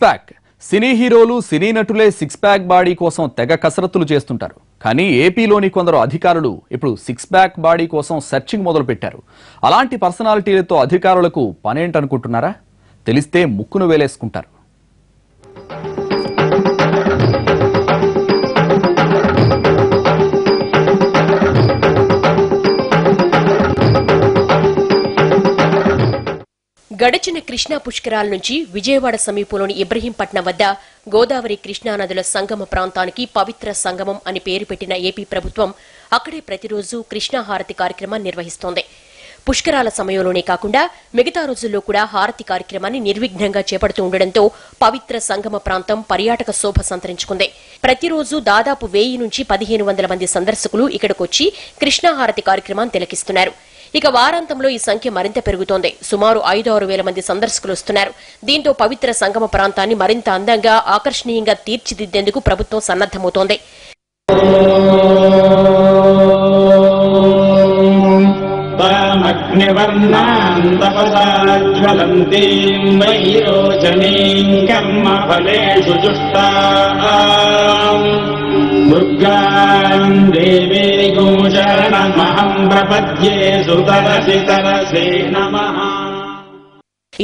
Pack సినీ హీరోలు సినీ నటులే six pack body కోసం తెగ కసరత్తులు చేస్తుంటారు. కానీ ఏపీలోని కొందరు అధికారులు ఇప్పుడు సిక్స్ ప్యాక్ బాడీ కోసం సెర్చింగ్ మొదలుపెట్టారు. అలాంటి పర్సనాలిటీలతో అధికారులకు పనేంటనుకుంటున్నారా? తెలిస్తే ముక్కును వేలేసుకుంటారు. గడచిన కృష్ణా పుష్కరాల నుంచి విజయవాడ సమీపంలోని ఇబ్రహీంపట్నం వద్ద గోదావరి కృష్ణా నదుల సంగమ ప్రాంతానికి పవిత్ర సంగమం అని పేరు పెట్టిన ఏపీ ప్రభుత్వం అక్కడే ప్రతిరోజు కృష్ణా హారతి కార్యక్రమాన్ని నిర్వహిస్తోంది. పుష్కరాల సమయంలోనే కాకుండా మిగతా రోజుల్లో కూడా హారతి కార్యక్రమాన్ని నిర్విఘ్నంగా చేపడుతూ ఉండడంతో పవిత్ర సంగమ ప్రాంతం పర్యాటక శోభ సంతరించుకుంది. ప్రతిరోజు దాదాపు 1000 నుంచి 1500 మంది సందర్శకులు ఇక్కడికొచ్చి కృష్ణా హారతి కార్యక్రమాన్ని తిలకిస్తున్నారు. ఇక వారాంతంలో ఈ సంఖ్య మరింత పెరుగుతోంది. సుమారు 5-6 వేల మంది సందర్శకులు వస్తున్నారు. దీంతో పవిత్ర సంగమ ప్రాంతాన్ని మరింత అందంగా ఆకర్షణీయంగా తీర్చిదిద్దేందుకు ప్రభుత్వం సన్నద్దమవుతోంది.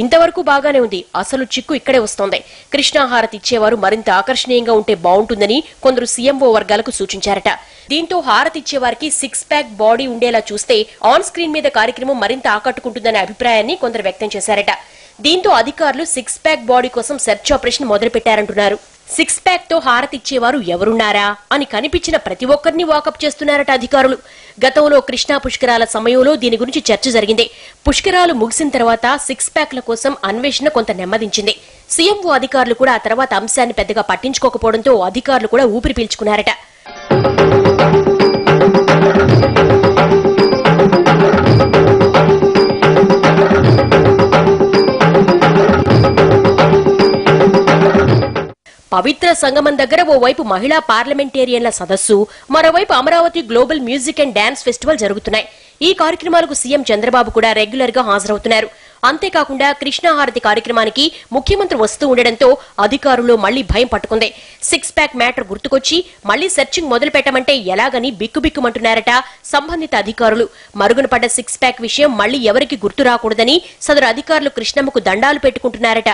ఇంతవరకు బాగానే ఉంది. అసలు చిక్కు ఇక్కడే వస్తోంది. కృష్ణాహారతి ఇచ్చేవారు మరింత ఆకర్షణీయంగా ఉంటే బాగుంటుందని కొందరు సీఎంఓ వర్గాలకు సూచించారట. దీంతో హారతి ఇచ్చేవారికి సిక్స్ ప్యాక్ బాడీ ఉండేలా చూస్తే ఆన్ స్క్రీన్ మీద కార్యక్రమం మరింత ఆకట్టుకుంటుందనే అభిప్రాయాన్ని కొందరు వ్యక్తం చేశారట. దీంతో అధికారులు సిక్స్ ప్యాక్ బాడీ కోసం సెర్చ్ ఆపరేషన్ మొదలుపెట్టారంటున్నారు. సిక్స్ ప్యాక్ తో హారతి ఇచ్చేవారు ఎవరున్నారా అని కనిపించిన ప్రతి ఒక్కరిని వాకప్ చేస్తున్నారట అధికారులు. గతంలో కృష్ణా పుష్కరాల సమయంలో దీని గురించి చర్చ జరిగింది. పుష్కరాలు ముగిసిన తర్వాత సిక్స్ ప్యాక్ల కోసం అన్వేషణ కొంత నెమ్మదించింది. సీఎంఓ అధికారులు కూడా ఆ తర్వాత అంశాన్ని పెద్దగా పట్టించుకోకపోవడంతో అధికారులు కూడా ఊపిరి పీల్చుకున్నారట. పవిత్ర సంగమం దగ్గర ఓవైపు మహిళా పార్లమెంటేరియన్ల సదస్సు, మరోవైపు Amaravati global music and dance festival జరుగుతున్నాయి. ఈ కార్యక్రమాలకు సీఎం చంద్రబాబు కూడా రెగ్యులర్ గా హాజరవుతున్నారు. అంతేకాకుండా కృష్ణాహారతి కార్యక్రమానికి ముఖ్యమంత్రి వస్తూ ఉండడంతో అధికారులు మళ్లీ భయం పట్టుకుంది. సిక్స్ ప్యాక్ మ్యాటర్ గుర్తుకొచ్చి మళ్లీ సెర్చింగ్ మొదలు పెట్టమంటే ఎలాగని బిక్కుబిక్కుమంటున్నారట సంబంధిత అధికారులు. మరుగున పడ్డ సిక్స్ ప్యాక్ విషయం మళ్లీ ఎవరికి గుర్తు రాకూడదని సదరు అధికారులు కృష్ణమ్మకు దండాలు పెట్టుకుంటున్నారట.